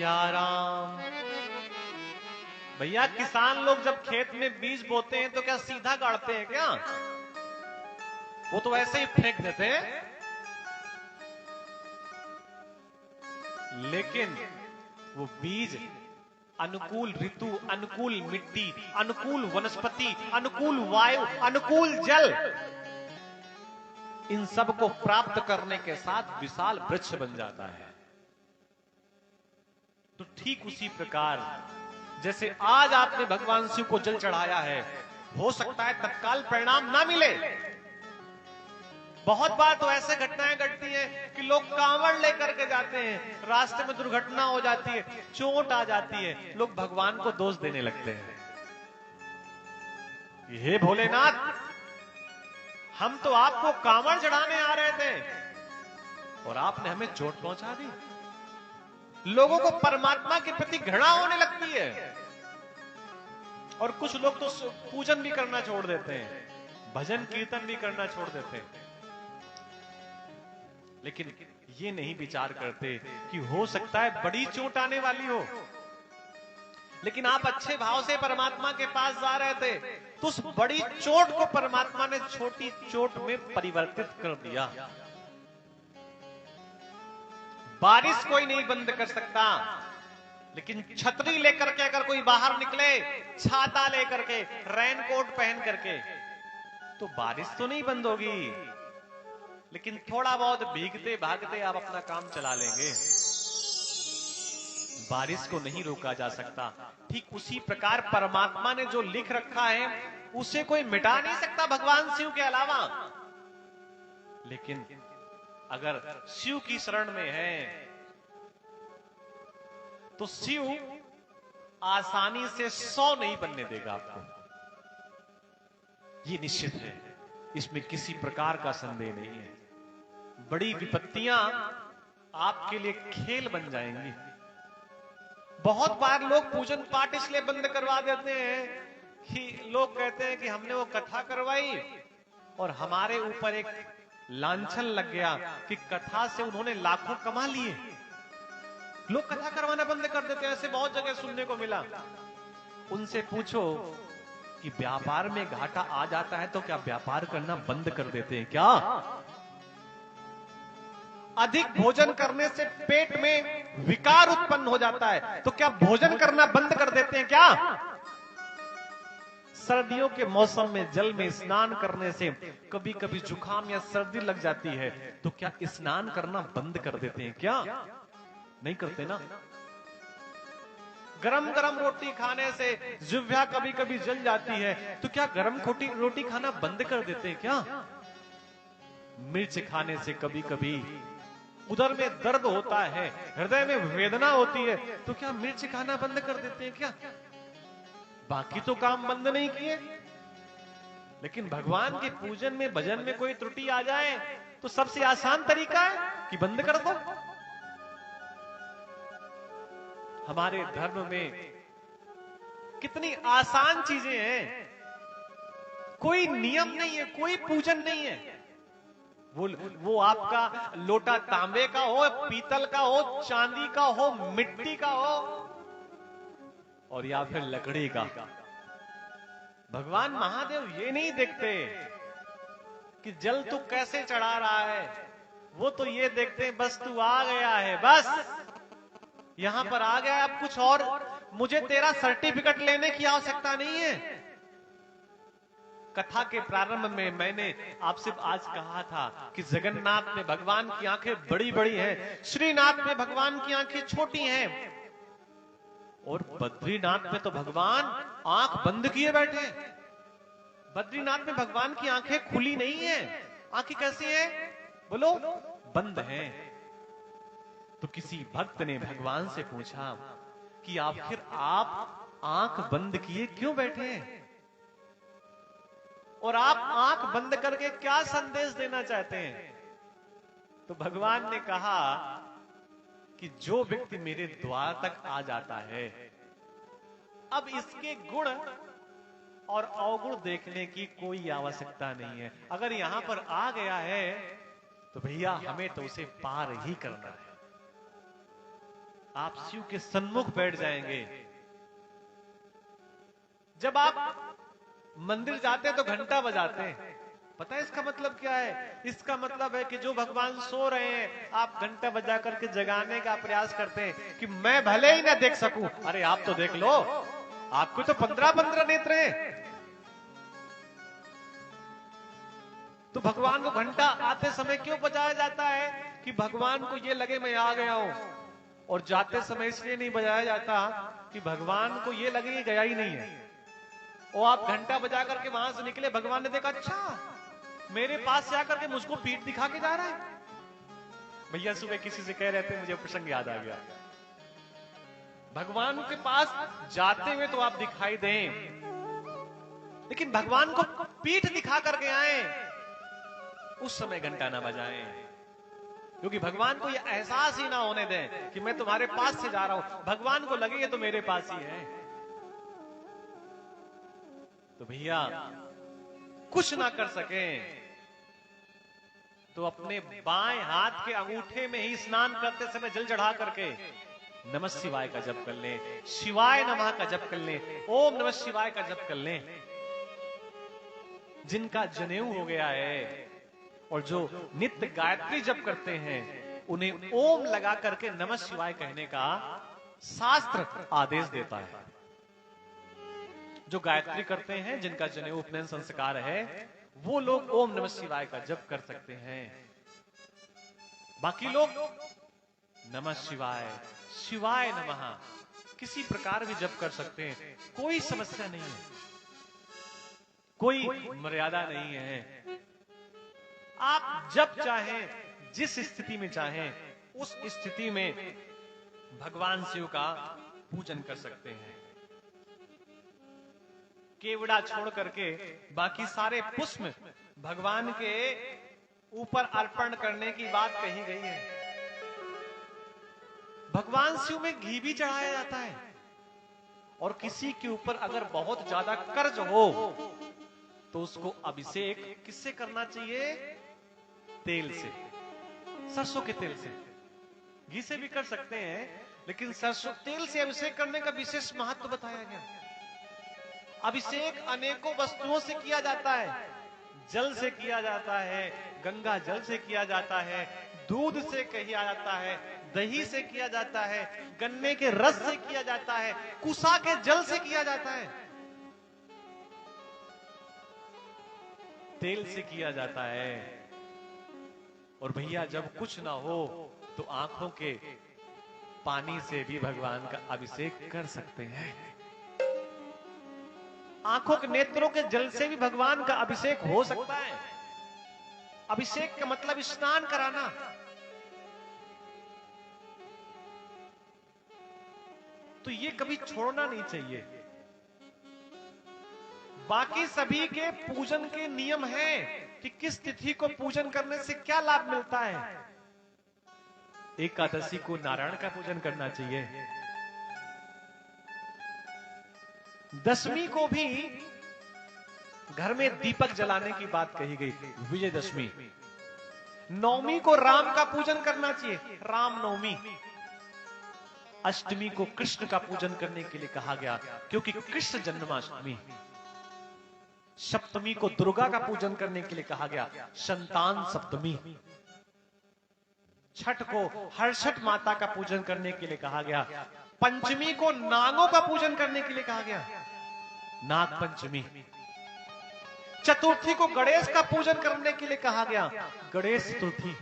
सिया राम। भैया किसान लोग जब खेत में बीज बोते हैं तो क्या सीधा गाड़ते हैं क्या? वो तो ऐसे ही फेंक देते हैं। लेकिन वो बीज अनुकूल ऋतु, अनुकूल मिट्टी, अनुकूल वनस्पति, अनुकूल वायु, अनुकूल जल, इन सब को प्राप्त करने के साथ विशाल वृक्ष बन जाता है। तो ठीक उसी प्रकार जैसे आज आपने भगवान शिव को जल चढ़ाया है, हो सकता है तत्काल परिणाम ना मिले। बहुत बार तो ऐसे घटनाएं घटती हैं कि लोग कांवड़ लेकर के जाते हैं, रास्ते में दुर्घटना हो जाती है, चोट आ जाती है, लोग भगवान को दोष देने लगते हैं। हे भोलेनाथ, हम तो आपको कांवड़ चढ़ाने आ रहे थे और आपने हमें चोट पहुंचा दी। लोगों को परमात्मा के प्रति घृणा होने लगती है और कुछ लोग तो पूजन भी करना छोड़ देते हैं, भजन कीर्तन भी करना छोड़ देते हैं। लेकिन ये नहीं विचार करते कि हो सकता है बड़ी चोट आने वाली हो, लेकिन आप अच्छे भाव से परमात्मा के पास जा रहे थे तो उस बड़ी चोट को परमात्मा ने छोटी चोट में परिवर्तित कर दिया। बारिश कोई नहीं बंद कर सकता, लेकिन छतरी लेकर के अगर कोई बाहर निकले, छाता लेकर के, रेनकोट पहन करके, तो बारिश तो नहीं बंद होगी, लेकिन थोड़ा बहुत भीगते भागते आप अपना काम चला लेंगे। बारिश को नहीं रोका जा सकता। ठीक उसी प्रकार परमात्मा ने जो लिख रखा है उसे कोई मिटा नहीं सकता भगवान शिव के अलावा। लेकिन अगर शिव की शरण में है तो शिव आसानी से 100 नहीं बनने देगा आपको, ये निश्चित है, इसमें किसी प्रकार का संदेह नहीं है। बड़ी विपत्तियां आपके लिए खेल बन जाएंगी। बहुत बार लोग पूजन पाठ इसलिए बंद करवा देते हैं कि लोग कहते हैं कि हमने वो कथा करवाई और हमारे ऊपर एक लांछन लग गया कि कथा से उन्होंने लाखों कमा लिए। लोग कथा करवाना बंद कर देते हैं, ऐसे बहुत जगह सुनने को मिला। उनसे पूछो कि व्यापार में घाटा आ जाता है तो क्या व्यापार करना बंद कर देते हैं क्या? अधिक भोजन करने से पेट में विकार उत्पन्न हो जाता है तो क्या भोजन करना बंद कर देते हैं क्या? सर्दियों के मौसम में जल में स्नान करने से कभी कभी जुकाम या सर्दी लग जाती है तो क्या स्नान करना बंद कर देते हैं क्या? नहीं करते ना। गरम गरम रोटी खाने से जिह्वा कभी कभी जल जाती है तो क्या गरम रोटी खाना बंद कर देते हैं क्या? मिर्च खाने से कभी कभी उदर में दर्द होता है, हृदय में वेदना होती है तो क्या मिर्च खाना बंद कर देते हैं क्या? बाकी तो काम बंद नहीं किए, लेकिन भगवान के पूजन में भजन में कोई त्रुटि आ जाए तो सबसे आसान तरीका है कि बंद कर दो। हमारे धर्म में कितनी आसान चीजें हैं, कोई नियम नहीं है, कोई पूजन नहीं है। वो आपका लोटा तांबे का हो, पीतल का हो, चांदी का हो, मिट्टी का हो और या फिर लकड़ी का। भगवान महादेव ये नहीं देखते कि जल तू कैसे चढ़ा रहा है, वो तो ये देखते हैं बस तू आ गया है, बस यहां पर आ गया, अब कुछ और मुझे तेरा सर्टिफिकेट लेने की आवश्यकता नहीं है। कथा के प्रारंभ में मैंने आपसे आज कहा था कि जगन्नाथ में भगवान की आंखें बड़ी बड़ी हैं, श्रीनाथ में भगवान की आंखें छोटी हैं और बद्रीनाथ में तो भगवान आंख बंद किए बैठे हैं। बद्रीनाथ में भगवान की आंखें खुली नहीं है। आंखें कैसी हैं? बोलो, बंद हैं। तो किसी भक्त ने भगवान से पूछा कि आखिर आप आंख बंद किए क्यों बैठे हैं और आप आंख बंद करके क्या संदेश देना चाहते हैं? तो भगवान ने कहा कि जो व्यक्ति मेरे द्वार तक आ जाता है, अब इसके गुण और अवगुण देखने की कोई आवश्यकता नहीं है। अगर यहां पर आ गया है तो भैया हमें तो उसे पार ही करना है। आप शिव के सन्मुख बैठ जाएंगे। जब आप मंदिर जाते हैं तो घंटा बजाते हैं, पता है इसका मतलब क्या है? इसका मतलब है कि जो भगवान सो रहे हैं, आप घंटा बजा करके जगाने का प्रयास करते हैं कि मैं भले ही ना देख सकूं, अरे आप तो देख लो, आपको तो 15-15 नेत्र हैं। तो भगवान को घंटा आते समय क्यों बजाया जाता है? कि भगवान को ये लगे मैं आ गया हूं। और जाते समय इसलिए नहीं बजाया जाता कि भगवान को ये लगे ये गया ही नहीं है। और आप घंटा बजा करके वहां से निकले, भगवान ने देखा अच्छा मेरे पास से आकर के मुझको पीठ दिखा के जा रहा है। भैया सुबह किसी से कह रहे थे, मुझे प्रसंग याद आ गया। भगवान के पास जाते हुए तो आप दिखाई दें, लेकिन भगवान को पीठ दिखा करके आए, उस समय घंटा ना बजाएं, क्योंकि भगवान को यह एहसास ही ना होने दें कि मैं तुम्हारे पास से जा रहा हूं। भगवान को लगे ये तो मेरे पास ही है। तो भैया कुछ ना कर सके तो अपने बाएं हाथ के अंगूठे में ही स्नान करते समय जल चढ़ा करके नमः शिवाय का जप कर लें, शिवाय नमः का जप कर लें, ओम नमः शिवाय का जप कर लें। जिनका जनेऊ हो गया है और जो नित्य गायत्री जप करते हैं, उन्हें ओम लगा करके नमः शिवाय कहने का शास्त्र आदेश देता है। जो गायत्री करते हैं, जिनका जनेऊ उपनयन संस्कार है, वो लोग ओम नमः शिवाय का जप कर सकते हैं। बाकी लोग नमः शिवाय, शिवाय नमः किसी प्रकार भी जप कर सकते हैं, कोई समस्या नहीं है, कोई मर्यादा नहीं है। आप जब चाहें, जिस स्थिति में चाहें, उस स्थिति में भगवान शिव का पूजन कर सकते हैं। केवड़ा छोड़ करके बाकी सारे पुष्प भगवान के ऊपर अर्पण करने की बात कही गई है। भगवान शिव में घी भी चढ़ाया जाता है। और किसी के ऊपर अगर बहुत ज्यादा कर्ज हो तो उसको अभिषेक किससे करना चाहिए? तेल से, सरसों के तेल से। घी से भी कर सकते हैं, लेकिन सरसों तेल से अभिषेक करने का विशेष महत्व बताया गया। अभिषेक अनेकों वस्तुओं से किया जाता है। जल से किया जाता है, गंगा जल से किया जाता है, दूध से किया जाता है, दही से किया जाता है, गन्ने के रस से किया जाता है, कुसा के जल से किया जाता है, तेल से किया जाता है। और भैया जब कुछ ना हो तो आंखों के पानी से भी भगवान का अभिषेक कर सकते हैं। आंखों के नेत्रों के जल से भी भगवान का अभिषेक हो सकता है। अभिषेक का मतलब स्नान कराना। तो ये कभी छोड़ना नहीं चाहिए। बाकी सभी के पूजन के नियम हैं कि किस तिथि को पूजन करने से क्या लाभ मिलता है। एकादशी को नारायण का पूजन करना चाहिए। दशमी को भी घर में दीपक जलाने की बात कही गई, विजयदशमी। नवमी को राम का पूजन करना चाहिए, राम नवमी। अष्टमी को कृष्ण का पूजन करने के लिए कहा गया, क्योंकि कृष्ण जन्माष्टमी। सप्तमी को दुर्गा का पूजन करने के लिए कहा गया, संतान सप्तमी। छठ को हर्षठ माता का पूजन करने के लिए कहा गया। पंचमी को नागों का पूजन करने के लिए कहा गया, नाग पंचमी। चतुर्थी को गणेश का पूजन करने के लिए कहा गया, गणेश चतुर्थी।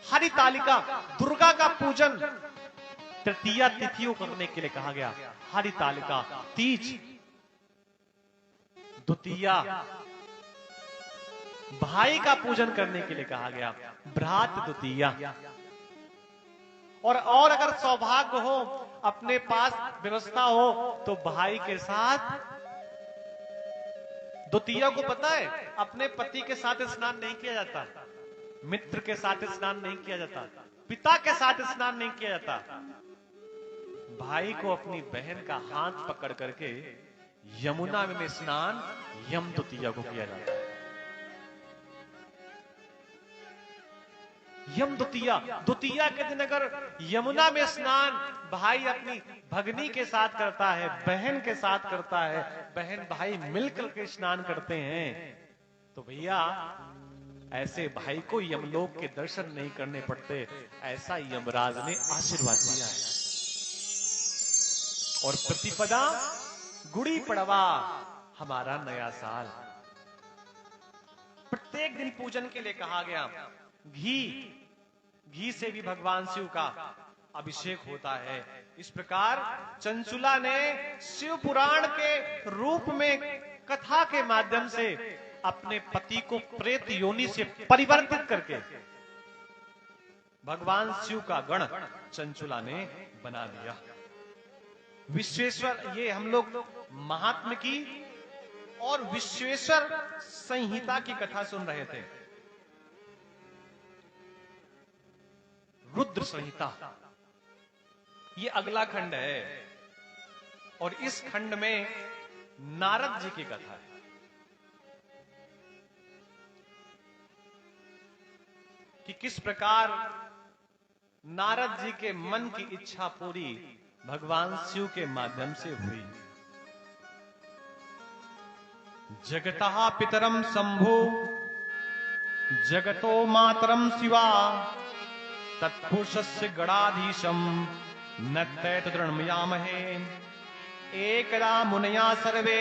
हरितालिका दुर्गा का पूजन तृतीया तिथियों करने के लिए कहा गया, हरितालिका तीज। द्वितीया भाई का पूजन करने के लिए कहा गया, भ्रात द्वितीया। और अगर सौभाग्य हो, अपने पास व्यवस्था हो, तो भाई के साथ द्वितीया को पता है अपने पति के साथ स्नान नहीं किया जाता, मित्र के साथ स्नान नहीं किया जाता, पिता के साथ स्नान नहीं किया जाता। भाई को अपनी बहन का हाथ पकड़ करके यमुना में स्नान यम द्वितीया को किया जाता है। यम द्वितीया, द्वितीया के दिन अगर यमुना में स्नान भाई अपनी भगनी के साथ करता है, बहन के साथ करता है, बहन भाई मिलकर के स्नान करते हैं, तो भैया ऐसे भाई को यमलोक के दर्शन नहीं करने पड़ते, ऐसा यमराज ने आशीर्वाद दिया है। और प्रतिपदा गुड़ी पड़वा, हमारा नया साल, प्रत्येक दिन पूजन के लिए कहा गया। घी से भी भगवान शिव का अभिषेक होता है। इस प्रकार चंचुला ने शिव पुराण के रूप में कथा के माध्यम से अपने पति को प्रेत योनि से परिवर्तित करके भगवान शिव का गण चंचुला ने बना दिया। विश्वेश्वर, ये हम लोग महात्म की और विश्वेश्वर संहिता की कथा सुन रहे थे। रुद्र संहिता ये अगला खंड है और इस खंड में नारद जी की कथा है। कि किस प्रकार नारद जी के मन की इच्छा पूरी भगवान शिव के माध्यम से हुई। जगतः पितरम शंभो जगतो मातरम शिवा तत्पुरुषस्य गणाधीशम न तैतृणमयामहे एकदा मुनया सर्वे